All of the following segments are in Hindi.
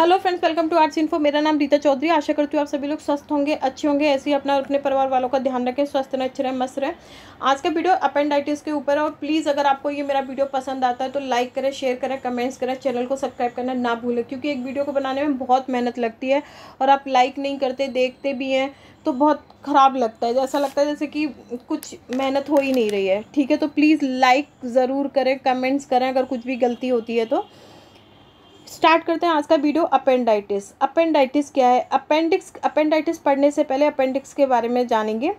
Hello friends, welcome to arts info. मेरा नाम रीता चौधरी। आशा करती हूँ आप सभी लोग स्वस्थ होंगे, अच्छे होंगे। ऐसे ही अपना और अपने परिवार वालों का ध्यान रखें, स्वस्थ रहें, अच्छे रहें, मस्त रहें। आज का वीडियो अपेंडाइटिस के ऊपर है और प्लीज़ अगर आपको ये मेरा वीडियो पसंद आता है तो लाइक करें, शेयर करें, कमेंट्स करें, चैनल को सब्सक्राइब करना ना भूलें, क्योंकि एक वीडियो को बनाने में बहुत मेहनत लगती है और आप लाइक नहीं करते, देखते भी हैं तो बहुत ख़राब लगता है। ऐसा लगता है जैसे कि कुछ मेहनत हो ही नहीं रही है। ठीक है, तो प्लीज़ लाइक ज़रूर करें, कमेंट्स करें अगर कुछ भी गलती होती है तो। स्टार्ट करते हैं आज का वीडियो। अपेंडाइटिस। अपेंडाइटिस क्या है? अपेंडाइटिस पढ़ने से पहले अपेंडिक्स के बारे में जानेंगे।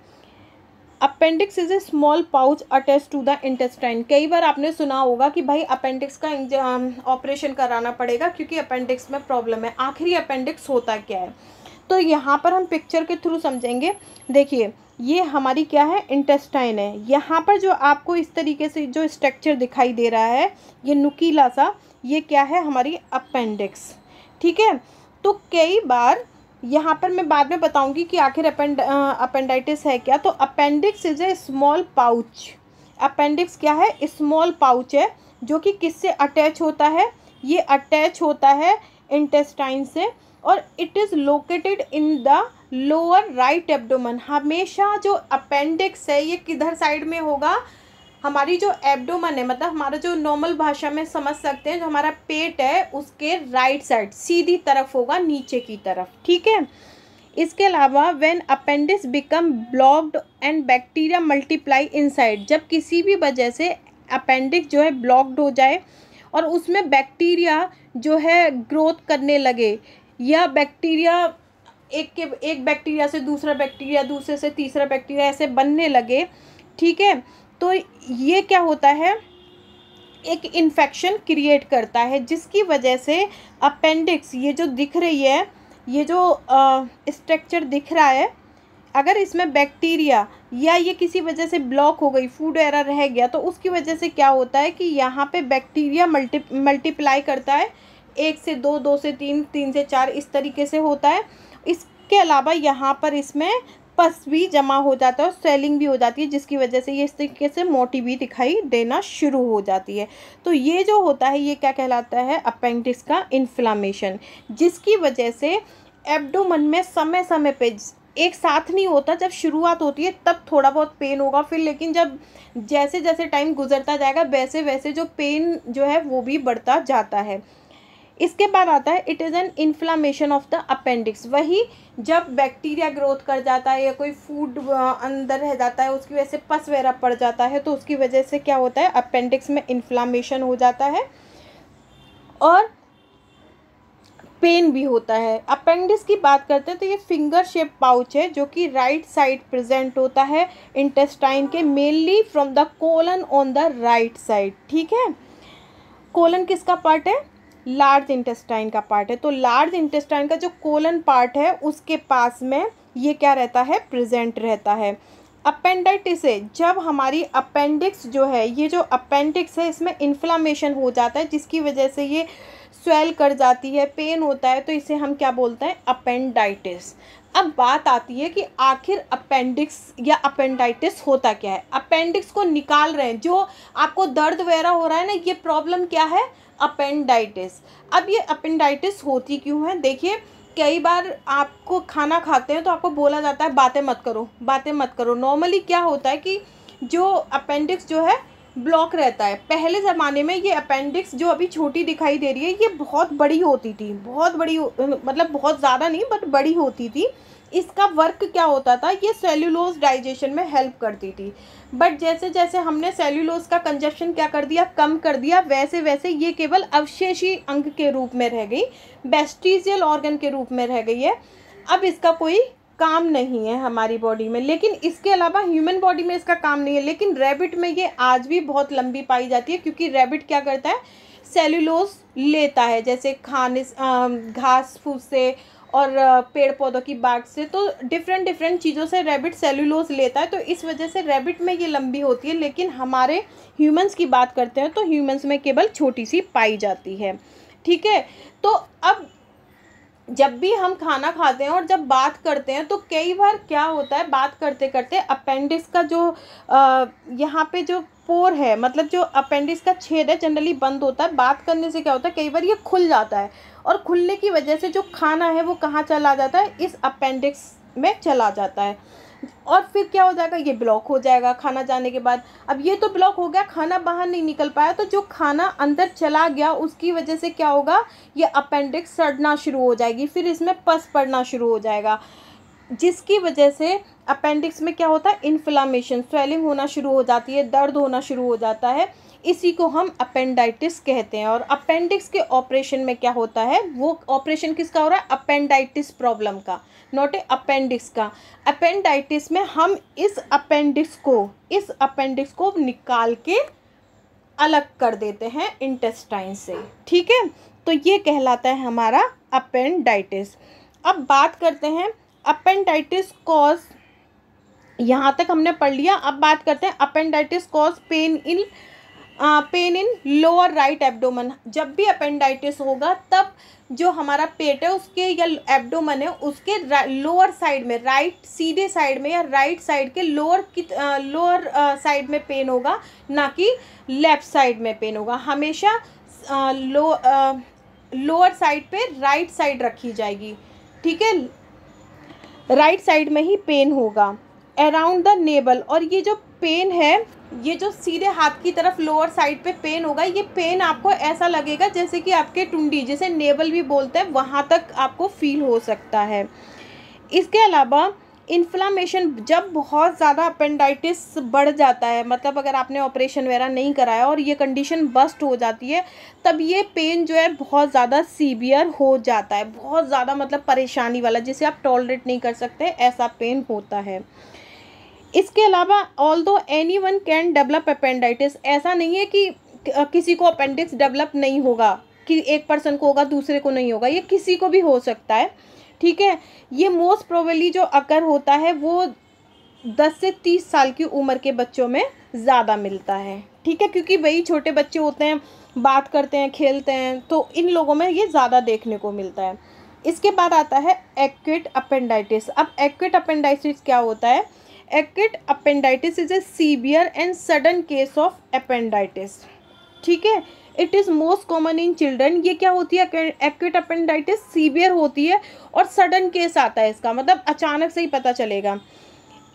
Appendix is a small pouch attach to the intestine. कई बार आपने सुना होगा कि भाई अपेंडिक्स का ऑपरेशन कराना पड़ेगा क्योंकि अपेंडिक्स में प्रॉब्लम है। आखिरी अपेंडिक्स होता क्या है तो यहाँ पर हम पिक्चर के थ्रू समझेंगे। देखिए, ये हमारी क्या है, इंटेस्टाइन है। यहाँ पर जो आपको इस तरीके से जो स्ट्रक्चर दिखाई दे रहा है, ये नुकीला सा, ये क्या है, हमारी अपेंडिक्स। ठीक है, तो कई बार यहाँ पर मैं बाद में बताऊंगी कि आखिर अपेंडाइटिस है क्या। तो appendix is a small pouch. Appendix क्या है? स्मॉल पाउच है जो कि किससे अटैच होता है? ये अटैच होता है इंटेस्टाइन से और it is located in the lower right abdomen. हमेशा जो अपेंडिक्स है ये किधर साइड में होगा? हमारी जो एब्डोमेन है, मतलब हमारा जो नॉर्मल भाषा में समझ सकते हैं, जो हमारा पेट है उसके राइट साइड सीधी तरफ होगा, नीचे की तरफ। ठीक है, इसके अलावा when appendix become blocked and bacteria multiply inside, जब किसी भी वजह से अपेंडिक्स जो है ब्लॉक्ड हो जाए और उसमें बैक्टीरिया जो है ग्रोथ करने लगे, या बैक्टीरिया एक बैक्टीरिया से दूसरा बैक्टीरिया, दूसरे से तीसरा बैक्टीरिया ऐसे बनने लगे। ठीक है, तो ये क्या होता है, एक इन्फेक्शन क्रिएट करता है जिसकी वजह से अपेंडिक्स ये जो दिख रही है, ये जो स्ट्रक्चर दिख रहा है, अगर इसमें बैक्टीरिया या ये किसी वजह से ब्लॉक हो गई, फूड एरर रह गया, तो उसकी वजह से क्या होता है कि यहाँ पे बैक्टीरिया मल्टीप्लाई करता है। 1 से 2, 2 से 3, 3 से 4, इस तरीके से होता है। इसके अलावा यहाँ पर इसमें पस भी जमा हो जाता है और स्वेलिंग भी हो जाती है, जिसकी वजह से ये इस तरीके से मोटी भी दिखाई देना शुरू हो जाती है। तो ये जो होता है ये क्या कहलाता है? अपेंडिक्स का इन्फ्लामेशन, जिसकी वजह से एब्डोमेन में समय समय पे एक साथ नहीं होता। जब शुरुआत होती है तब थोड़ा बहुत पेन होगा, फिर लेकिन जब जैसे जैसे टाइम गुजरता जाएगा वैसे वैसे जो पेन जो है वो भी बढ़ता जाता है। इसके बाद आता है it is an inflammation of the appendix. वही जब बैक्टीरिया ग्रोथ कर जाता है या कोई फूड अंदर रह जाता है, उसकी वजह से पस वगैरह पड़ जाता है, तो उसकी वजह से क्या होता है, अपेंडिक्स में इन्फ्लामेशन हो जाता है और पेन भी होता है। अपेंडिक्स की बात करते हैं तो ये फिंगर शेप पाउच है जो कि राइट साइड प्रेजेंट होता है इंटेस्टाइन के, mainly from the colon on the right side. ठीक है, कोलन किसका पार्ट है? लार्ज इंटेस्टाइन का पार्ट है। तो लार्ज इंटेस्टाइन का जो कोलन पार्ट है उसके पास में ये क्या रहता है, प्रेजेंट रहता है। अपेंडाइटिस है जब हमारी अपेंडिक्स जो है, ये जो अपेंडिक्स है इसमें इन्फ्लामेशन हो जाता है जिसकी वजह से ये स्वेल कर जाती है, पेन होता है, तो इसे हम क्या बोलते हैं, अपेंडाइटिस। अब बात आती है कि आखिर अपेंडिक्स या अपेंडाइटिस होता क्या है। अपेंडिक्स को निकाल रहे हैं, जो आपको दर्द वगैरह हो रहा है ना, ये प्रॉब्लम क्या है, अपेंडाइटिस। अब ये अपेंडाइटिस होती क्यों है? देखिए, कई बार आपको खाना खाते हैं तो आपको बोला जाता है बातें मत करो, बातें मत करो। नॉर्मली क्या होता है कि जो अपेंडिक्स जो है ब्लॉक रहता है। पहले ज़माने में ये अपेंडिक्स जो अभी छोटी दिखाई दे रही है ये बहुत बड़ी होती थी, बहुत बड़ी, मतलब बहुत ज़्यादा नहीं बट बड़ी होती थी। इसका वर्क क्या होता था, ये सेल्यूलोज डाइजेशन में हेल्प करती थी। बट जैसे जैसे हमने सेल्यूलोज का कंजप्शन क्या कर दिया, कम कर दिया, वैसे वैसे ये केवल अवशेषी अंग के रूप में रह गई, वेस्टिजियल ऑर्गन के रूप में रह गई है। अब इसका कोई काम नहीं है हमारी बॉडी में, लेकिन इसके अलावा ह्यूमन बॉडी में इसका काम नहीं है। लेकिन रैबिट में ये आज भी बहुत लंबी पाई जाती है, क्योंकि रैबिट क्या करता है, सेल्यूलोज लेता है, जैसे खाने घास फूस से और पेड़ पौधों की बाग से, तो डिफरेंट डिफरेंट चीज़ों से रैबिट सेल्यूलोज लेता है, तो इस वजह से रैबिट में ये लंबी होती है। लेकिन हमारे ह्यूमंस की बात करते हैं तो ह्यूमंस में केवल छोटी सी पाई जाती है। ठीक है, तो अब जब भी हम खाना खाते हैं और जब बात करते हैं तो कई बार क्या होता है, बात करते करते अपेंडिक्स का जो यहाँ पे जो पोर है, मतलब जो अपेंडिक्स का छेद है, जनरली बंद होता है। बात करने से क्या होता है, कई बार ये खुल जाता है और खुलने की वजह से जो खाना है वो कहाँ चला जाता है, इस अपेंडिक्स में चला जाता है। और फिर क्या हो जाएगा, ये ब्लॉक हो जाएगा खाना जाने के बाद। अब ये तो ब्लॉक हो गया, खाना बाहर नहीं निकल पाया, तो जो खाना अंदर चला गया उसकी वजह से क्या होगा, ये अपेंडिक्स सड़ना शुरू हो जाएगी, फिर इसमें पस पड़ना शुरू हो जाएगा, जिसकी वजह से अपेंडिक्स में क्या होता है, इन्फ्लामेशन, स्वेलिंग होना शुरू हो जाती है, दर्द होना शुरू हो जाता है। इसी को हम अपेंडाइटिस कहते हैं। और अपेंडिक्स के ऑपरेशन में क्या होता है, वो ऑपरेशन किसका हो रहा है, अपेंडाइटिस प्रॉब्लम का, नॉट ए अपेंडिक्स का। अपेंडाइटिस में हम इस अपेंडिक्स को निकाल के अलग कर देते हैं इंटेस्टाइन से, ठीक है। तो ये कहलाता है हमारा अपेंडाइटिस। अब बात करते हैं अपेंडाइटिस कॉज, यहाँ तक हमने पढ़ लिया। अब बात करते हैं appendicitis cause pain in lower right abdomen. जब भी अपेंडाइटिस होगा तब जो हमारा पेट है उसके या एब्डोमेन है उसके लोअर साइड में, राइट सीधे साइड में या राइट साइड के लोअर साइड में पेन होगा, ना कि लेफ्ट साइड में पेन होगा। हमेशा लोअर साइड पे राइट साइड रखी जाएगी, ठीक है, राइट साइड में ही पेन होगा अराउंड द नेबल। और ये जो पेन है, ये जो सीधे हाथ की तरफ लोअर साइड पे पेन होगा, ये पेन आपको ऐसा लगेगा जैसे कि आपके टुंडी, जिसे नेबल भी बोलते हैं, वहाँ तक आपको फील हो सकता है। इसके अलावा इन्फ्लामेशन, जब बहुत ज़्यादा अपेंडाइटिस बढ़ जाता है, मतलब अगर आपने ऑपरेशन वगैरह नहीं कराया और ये कंडीशन बस्ट हो जाती है, तब ये पेन जो है बहुत ज़्यादा सीवियर हो जाता है, बहुत ज़्यादा मतलब परेशानी वाला, जिसे आप टॉलरेट नहीं कर सकते, ऐसा पेन होता है। इसके अलावा ऑल्दो एनीवन कैन डेवलप अपेंडाइटिस, ऐसा नहीं है कि किसी को अपेंडिक्स डेवलप नहीं होगा, कि एक पर्सन को होगा दूसरे को नहीं होगा, ये किसी को भी हो सकता है, ठीक है। ये मोस्ट प्रोबेबली जो अकर होता है वो 10 से 30 साल की उम्र के बच्चों में ज़्यादा मिलता है, ठीक है, क्योंकि वही छोटे बच्चे होते हैं, बात करते हैं, खेलते हैं, तो इन लोगों में ये ज़्यादा देखने को मिलता है। इसके बाद आता है एक्यूट अपेंडाइटिस। अब एक्यूट अपेंडाइटिस क्या होता है, acute appendicitis is a severe and sudden case of appendicitis, ठीक है। It is most common in children. ये क्या होती है, एक्यूट अपेंडाइटिस सीवियर होती है और सडन केस आता है इसका, मतलब अचानक से ही पता चलेगा।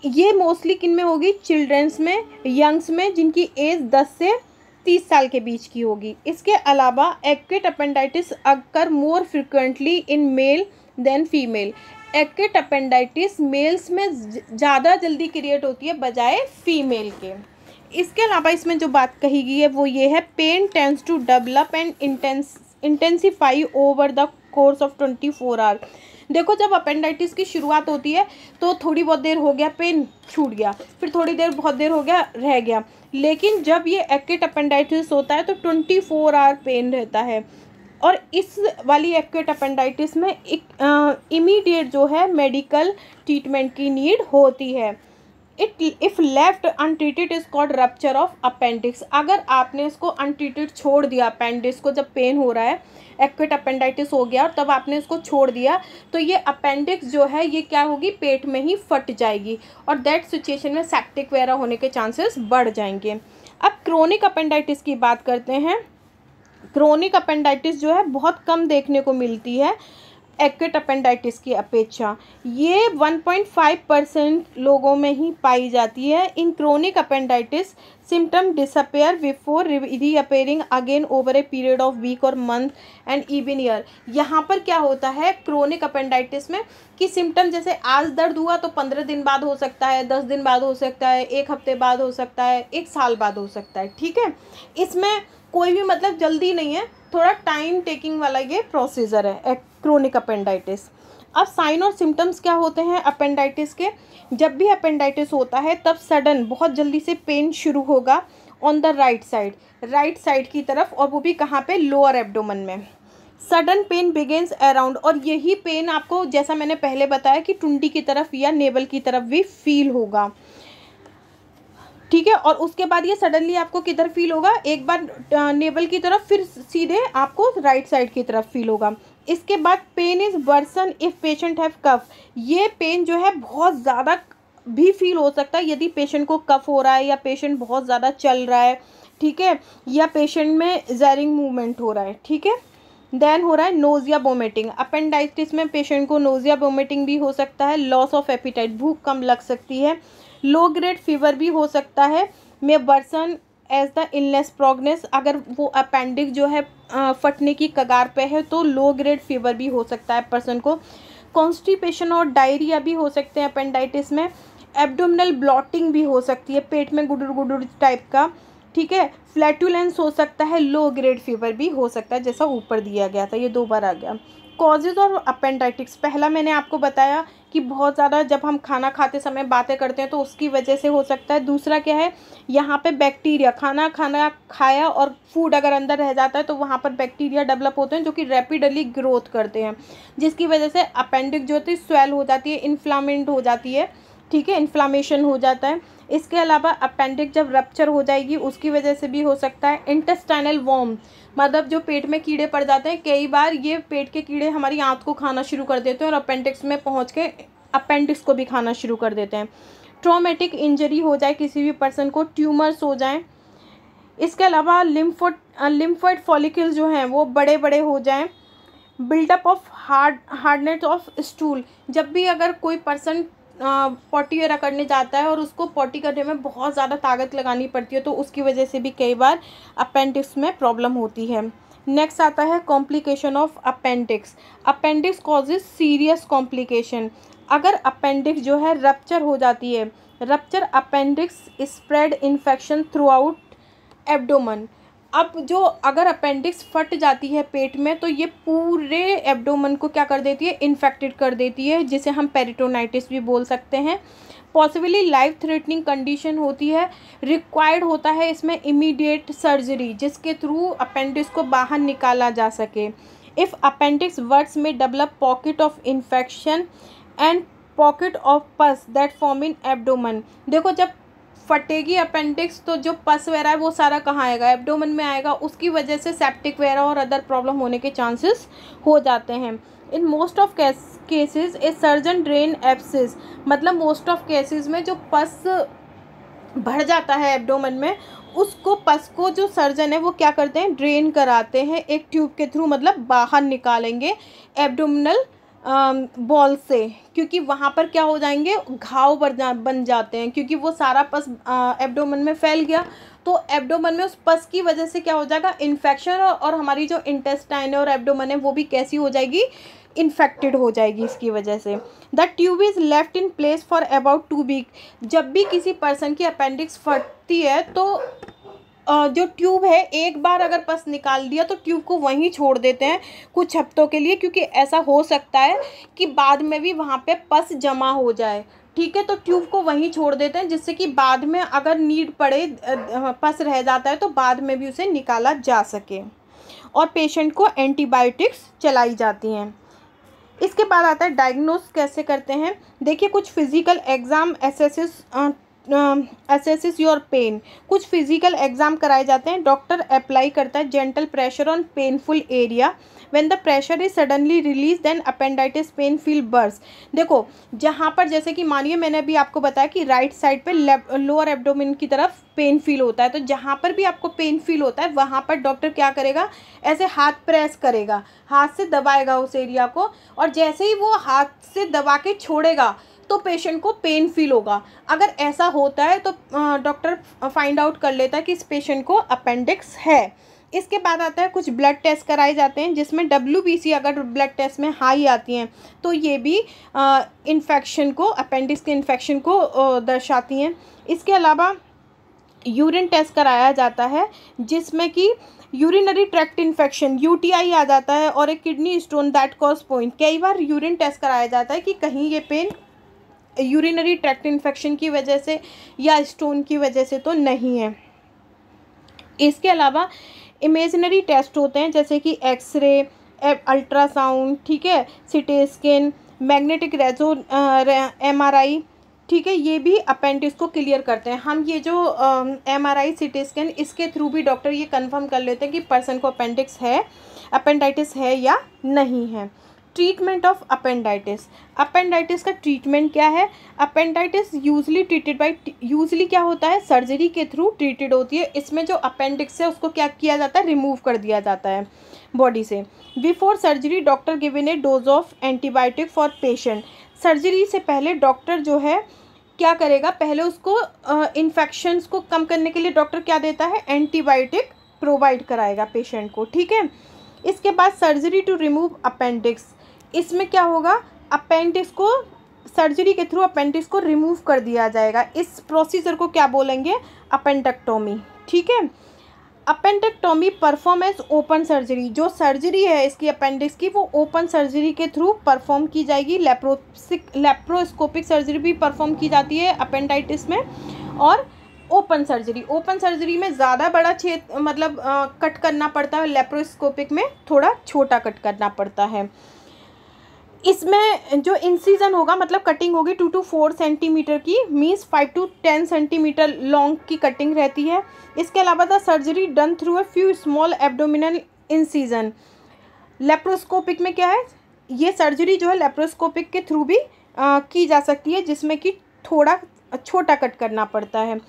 ये मोस्टली किन में होगी, चिल्ड्रंस में, यंग्स में, जिनकी एज 10 से 30 साल के बीच की होगी। इसके अलावा acute appendicitis occur more frequently in male than female. Acute appendicitis males में ज़्यादा जल्दी क्रिएट होती है बजाय फीमेल के। इसके अलावा इसमें जो बात कही गई है वो ये है, pain tends to develop and intensify over the course of 24 hour. देखो, जब अपेंडाइटिस की शुरुआत होती है तो थोड़ी बहुत देर हो गया पेन छूट गया, फिर थोड़ी देर बहुत देर हो गया रह गया, लेकिन जब ये एक्यूट अपेंडाइटिस होता है तो 24 आवर पेन रहता है। और इस वाली एक्यूट अपेंडाइटिस में एक इमीडिएट जो है मेडिकल ट्रीटमेंट की नीड होती है। If left untreated is called rupture of appendix. अगर आपने इसको अनट्रीटेड छोड़ दिया, अपेंडिक्स को, जब पेन हो रहा है, एक्यूट अपेंडाइटिस हो गया और तब आपने इसको छोड़ दिया, तो ये अपेंडिक्स जो है ये क्या होगी, पेट में ही फट जाएगी और दैट सिचुएशन में सेप्टिक वगैरह होने के चांसेस बढ़ जाएंगे। अब क्रोनिक अपेंडाइटिस की बात करते हैं। क्रोनिक अपेंडाइटिस जो है बहुत कम देखने को मिलती है एक्यूट अपेंडाइटिस की अपेक्षा। ये 1.5% लोगों में ही पाई जाती है। In chronic appendicitis symptom disappear before reappearing again over a period of week और मंथ एंड इवन ईयर। यहाँ पर क्या होता है क्रोनिक अपेंडाइटिस में कि सिम्टम जैसे आज दर्द हुआ तो 15 दिन बाद हो सकता है, 10 दिन बाद हो सकता है, 1 हफ्ते बाद हो सकता है, 1 साल बाद हो सकता है, ठीक है। इसमें कोई भी मतलब जल्दी नहीं है, थोड़ा टाइम टेकिंग वाला ये प्रोसीजर है क्रोनिक अपेंडाइटिस। अब साइन और सिम्टम्स क्या होते हैं अपेंडाइटिस के। जब भी अपेंडाइटिस होता है तब सडन बहुत जल्दी से पेन शुरू होगा ऑन द राइट साइड की तरफ, और वो भी कहाँ पे, लोअर एब्डोमेन में। सडन पेन बिगिंस अराउंड, और यही पेन आपको जैसा मैंने पहले बताया कि टुंडी की तरफ या नेबल की तरफ भी फील होगा, ठीक है। और उसके बाद ये सडनली आपको किधर फील होगा, एक बार नेबल की तरफ, फिर सीधे आपको राइट साइड की तरफ फील होगा। इसके बाद pain is worsen if patient have cough. ये पेन जो है बहुत ज़्यादा भी फील हो सकता है यदि पेशेंट को कफ हो रहा है या पेशेंट बहुत ज़्यादा चल रहा है, ठीक है, या पेशेंट में ज़ेरिंग मूवमेंट हो रहा है, ठीक है। देन हो रहा है नोजिया वोमिटिंग। अपेंडाइटिस में पेशेंट को नोजिया वोमिटिंग भी हो सकता है, लॉस ऑफ एपिटाइट, भूख कम लग सकती है, लो ग्रेड फीवर भी हो सकता है, में worsen as the illness progress. अगर वो अपेंडिक्स जो है फटने की कगार पे है तो लो ग्रेड फीवर भी हो सकता है पर्सन को। कॉन्स्टिपेशन और डायरिया भी हो सकते हैं अपेंडाइटिस में। एब्डोमिनल ब्लॉटिंग भी हो सकती है, पेट में गुडुर गुडुर टाइप का, ठीक है। फ्लैटुलेंस हो सकता है, लो ग्रेड फीवर भी हो सकता है, जैसा ऊपर दिया गया था, ये 2 बार आ गया। कॉजेज और अपेंडाइटिस, पहला मैंने आपको बताया कि बहुत ज़्यादा जब हम खाना खाते समय बातें करते हैं तो उसकी वजह से हो सकता है। दूसरा क्या है, यहाँ पे बैक्टीरिया, खाना खाया और फूड अगर अंदर रह जाता है तो वहाँ पर बैक्टीरिया डेवलप होते हैं जो कि रैपिडली ग्रोथ करते हैं, जिसकी वजह से अपेंडिक्स जो होती है स्वेल हो जाती है, इन्फ्लामेंट हो जाती है, ठीक है, इन्फ्लामेशन हो जाता है। इसके अलावा अपेंडिक्स जब रप्चर हो जाएगी उसकी वजह से भी हो सकता है। इंटेस्टाइनल वॉर्म, मतलब जो पेट में कीड़े पड़ जाते हैं, कई बार ये पेट के कीड़े हमारी आंत को खाना शुरू कर देते हैं और अपेंडिक्स में पहुंच के अपेंडिक्स को भी खाना शुरू कर देते हैं। ट्रॉमेटिक इंजरी हो जाए किसी भी पर्सन को, ट्यूमर्स हो जाएं। इसके अलावा लिम्फोइड फॉलिकल्स जो हैं वो बड़े बड़े हो जाएं। Buildup of hardness of stool, जब भी अगर कोई पर्सन पॉटी वगैरह करने जाता है और उसको पॉटी करने में बहुत ज़्यादा ताकत लगानी पड़ती है तो उसकी वजह से भी कई बार अपेंडिक्स में प्रॉब्लम होती है। नेक्स्ट आता है complication of appendix. Appendix causes serious complication. अगर अपेंडिक्स जो है रप्चर हो जाती है, rupture appendix spread infection through out abdomen. अब जो अगर अपेंडिक्स फट जाती है पेट में तो ये पूरे एब्डोमन को क्या कर देती है, इन्फेक्टेड कर देती है, जिसे हम पेरिटोनाइटिस भी बोल सकते हैं। पॉसिबली लाइफ थ्रेटनिंग कंडीशन होती है, रिक्वायर्ड होता है इसमें इमीडिएट सर्जरी जिसके थ्रू अपेंडिक्स को बाहर निकाला जा सके। इफ़ अपेंडिक्स वर्ड्स में develop pocket of infection and pocket of पस दैट फॉर्म इन एब्डोमन। देखो जब फटेगी अपेंडिक्स तो जो पस वगैरह है वो सारा कहाँ आएगा, एब्डोमन में आएगा, उसकी वजह से सेप्टिक वगैरह और अदर प्रॉब्लम होने के चांसेस हो जाते हैं। In most of cases a surgeon drain abscess, मतलब मोस्ट ऑफ केसेस में जो पस भर जाता है एब्डोमन में उसको पस को जो सर्जन है वो क्या करते हैं, ड्रेन कराते हैं एक ट्यूब के थ्रू, मतलब बाहर निकालेंगे एब्डोमिनल बॉल से, क्योंकि वहाँ पर क्या हो जाएंगे, घाव बन जाते हैं, क्योंकि वो सारा पस एब्डोमन में फैल गया तो एब्डोमन में उस पस की वजह से क्या हो जाएगा, इन्फेक्शन, और हमारी जो इंटेस्टाइन है और एब्डोमन है वो भी कैसी हो जाएगी, इन्फेक्टेड हो जाएगी इसकी वजह से। The tube is left in place for about 2 week. जब भी किसी पर्सन की अपेंडिक्स फटती है तो जो ट्यूब है एक बार अगर पस निकाल दिया तो ट्यूब को वहीं छोड़ देते हैं कुछ हफ्तों के लिए, क्योंकि ऐसा हो सकता है कि बाद में भी वहाँ पे पस जमा हो जाए, ठीक है। तो ट्यूब को वहीं छोड़ देते हैं जिससे कि बाद में अगर नीड पड़े, पस रह जाता है तो बाद में भी उसे निकाला जा सके, और पेशेंट को एंटीबायोटिक्स चलाई जाती हैं। इसके बाद आता है डायग्नोस कैसे करते हैं। देखिए कुछ physical exam assesses your pain, कुछ फिजिकल एग्जाम कराए जाते हैं। डॉक्टर अप्लाई करता है gentle pressure on painful area, when the pressure is suddenly release then appendicitis pain feel worse. देखो जहाँ पर जैसे कि मानिए मैंने अभी आपको बताया कि राइट साइड पे लोअर एब्डोमेन की तरफ पेन फील होता है, तो जहाँ पर भी आपको पेन फील होता है वहाँ पर डॉक्टर क्या करेगा, ऐसे हाथ प्रेस करेगा, हाथ से दबाएगा उस एरिया को, और जैसे ही वो हाथ से दबा के छोड़ेगा तो पेशेंट को पेन फील होगा। अगर ऐसा होता है तो डॉक्टर फाइंड आउट कर लेता है कि इस पेशेंट को अपेंडिक्स है। इसके बाद आता है कुछ ब्लड टेस्ट कराए जाते हैं जिसमें WBC अगर ब्लड टेस्ट में हाई आती हैं तो ये भी इन्फेक्शन को, अपेंडिक्स के इन्फेक्शन को दर्शाती हैं। इसके अलावा यूरिन टेस्ट कराया जाता है जिसमें कि यूरिनरी ट्रैक्ट इन्फेक्शन UTI आ जाता है, और एक kidney stone that cause point. कई बार यूरिन टेस्ट कराया जाता है कि कहीं ये पेन यूरिनरी ट्रैक्ट इन्फेक्शन की वजह से या स्टोन की वजह से तो नहीं है। इसके अलावा इमेजिनरी टेस्ट होते हैं जैसे कि एक्सरे, अल्ट्रासाउंड, ठीक है, सीटी स्कैन, मैग्नेटिक MRI, ठीक है, ये भी अपेंडिक्स को क्लियर करते हैं। हम ये जो MRI, सीटी स्कैन, इसके थ्रू भी डॉक्टर ये कंफर्म कर लेते हैं कि पर्सन को अपेंडिक्स है, अपेंडाइटिस है या नहीं है। Treatment of अपेंडाइटिस। अपेंडाइटिस का ट्रीटमेंट क्या है? अपेंडाइटिस यूजली क्या होता है, सर्जरी के थ्रू ट्रीटेड होती है। इसमें जो अपेंडिक्स है उसको क्या किया जाता है, रिमूव कर दिया जाता है बॉडी से। Before surgery doctor given A dose of antibiotic for patient. Surgery से पहले डॉक्टर जो है क्या करेगा, पहले उसको इन्फेक्शंस को कम करने के लिए डॉक्टर क्या देता है, एंटीबायोटिक प्रोवाइड कराएगा पेशेंट को, ठीक है। इसके बाद सर्जरी टू रिमूव अपेंडिक्स। इसमें क्या होगा, अपेंडिक्स को सर्जरी के थ्रू अपेंडिक्स को रिमूव कर दिया जाएगा। इस प्रोसीजर को क्या बोलेंगे, अपेंडेक्टोमी, ठीक है। Appendectomy perform as open surgery. जो सर्जरी है इसकी अपेंडिक्स की वो ओपन सर्जरी के थ्रू परफॉर्म की जाएगी। लेप्रोस्कोपिक सर्जरी भी परफॉर्म की जाती है अपेंडाइटिस में। और ओपन सर्जरी में ज़्यादा बड़ा क्षेत्र मतलब कट करना पड़ता है, लेप्रोस्कोपिक में थोड़ा छोटा कट करना पड़ता है। इसमें जो इंसिजन होगा मतलब कटिंग होगी 2 to 4 सेंटीमीटर की, मीन्स 5 to 10 सेंटीमीटर लॉन्ग की कटिंग रहती है। इसके अलावा the surgery done through a few small abdominal incision. Laparoscopic में क्या है, ये सर्जरी जो है लेप्रोस्कोपिक के थ्रू भी की जा सकती है, जिसमें कि थोड़ा छोटा कट करना पड़ता है।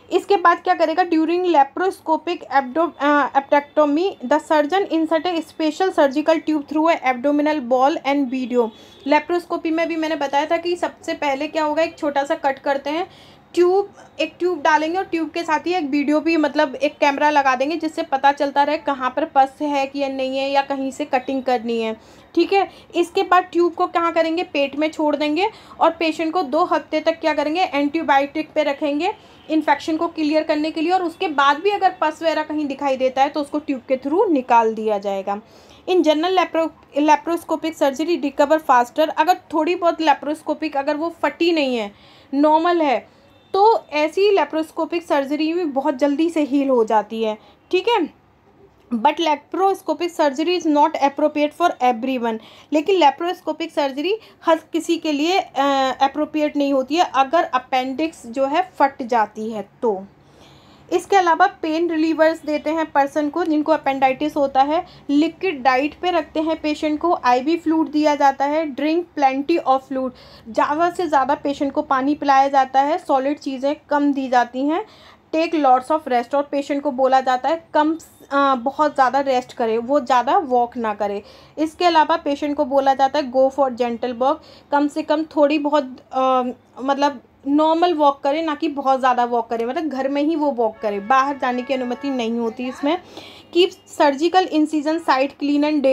इसके बाद क्या करेगा, during laparoscopic appendectomy the surgeon insert a special surgical tube through a abdominal wall and video. Laparoscopy में भी मैंने बताया था कि सबसे पहले क्या होगा, एक छोटा सा कट करते हैं, एक ट्यूब डालेंगे और ट्यूब के साथ ही एक वीडियो भी मतलब एक कैमरा लगा देंगे, जिससे पता चलता रहे कहाँ पर पस है कि नहीं है या कहीं से कटिंग करनी है, ठीक है। इसके बाद ट्यूब को कहाँ करेंगे, पेट में छोड़ देंगे और पेशेंट को 2 हफ्ते तक क्या करेंगे, एंटीबायोटिक पे रखेंगे इन्फेक्शन को क्लियर करने के लिए। और उसके बाद भी अगर पस वगैरह कहीं दिखाई देता है तो उसको ट्यूब के थ्रू निकाल दिया जाएगा। In general laparoscopic surgery recover faster. अगर थोड़ी बहुत लेप्रोस्कोपिक अगर वो फटी नहीं है, नॉर्मल है, तो ऐसी लेप्रोस्कोपिक सर्जरी भी बहुत जल्दी से हील हो जाती है, ठीक है। But laparoscopic surgery is not appropriate for everyone. लेकिन लेप्रोस्कोपिक सर्जरी हर किसी के लिए अप्रोप्रिएट नहीं होती है अगर अपेंडिक्स जो है फट जाती है तो। इसके अलावा पेन रिलीवर्स देते हैं पर्सन को जिनको अपेंडाइटिस होता है। लिक्विड डाइट पे रखते हैं पेशेंट को। आईवी फ्लूइड दिया जाता है। ड्रिंक प्लेंटी ऑफ फ्लूइड, ज़्यादा से ज़्यादा पेशेंट को पानी पिलाया जाता है। सॉलिड चीज़ें कम दी जाती हैं। टेक लॉट्स ऑफ रेस्ट, और पेशेंट को बोला जाता है बहुत ज़्यादा रेस्ट करे, वो ज़्यादा वॉक ना करे। इसके अलावा पेशेंट को बोला जाता है गो फॉर जेंटल वॉक, कम से कम थोड़ी बहुत मतलब नॉर्मल वॉक करे, ना कि बहुत ज़्यादा वॉक करे, मतलब घर में ही वो वॉक करे, बाहर जाने की अनुमति नहीं होती इसमें। Keep surgical incision site clean and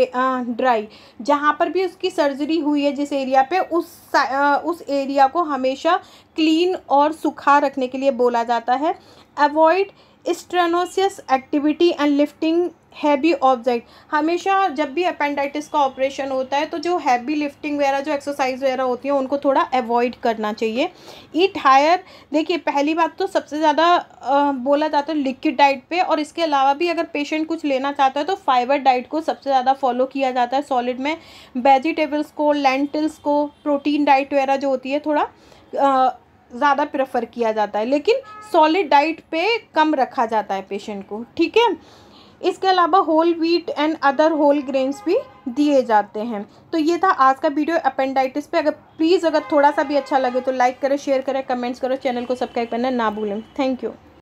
dry. जहाँ पर भी उसकी सर्जरी हुई है जिस एरिया पे, उस एरिया को हमेशा क्लीन और सूखा रखने के लिए बोला जाता है। Avoid strenuous activity and lifting heavy object. हमेशा जब भी अपेंडाइटिस का ऑपरेशन होता है तो जो हैवी लिफ्टिंग वगैरह जो एक्सरसाइज वगैरह होती है उनको थोड़ा अवॉइड करना चाहिए। ईट हायर, देखिए पहली बात तो सबसे ज़्यादा बोला जाता है लिक्विड डाइट पे, और इसके अलावा भी अगर पेशेंट कुछ लेना चाहता है तो फाइबर डाइट को सबसे ज़्यादा फॉलो किया जाता है। सॉलिड में वेजिटेबल्स को, लेंटिल्स को, प्रोटीन डाइट वगैरह जो होती है थोड़ा ज़्यादा प्रेफर किया जाता है, लेकिन सॉलिड डाइट पे कम रखा जाता है पेशेंट को, ठीक है। इसके अलावा whole wheat and other whole grains भी दिए जाते हैं। तो ये था आज का वीडियो अपेंडाइटिस पे। अगर थोड़ा सा भी अच्छा लगे तो लाइक करें, शेयर करें, कमेंट्स करो, चैनल को सब्सक्राइब करना ना भूलें। Thank you.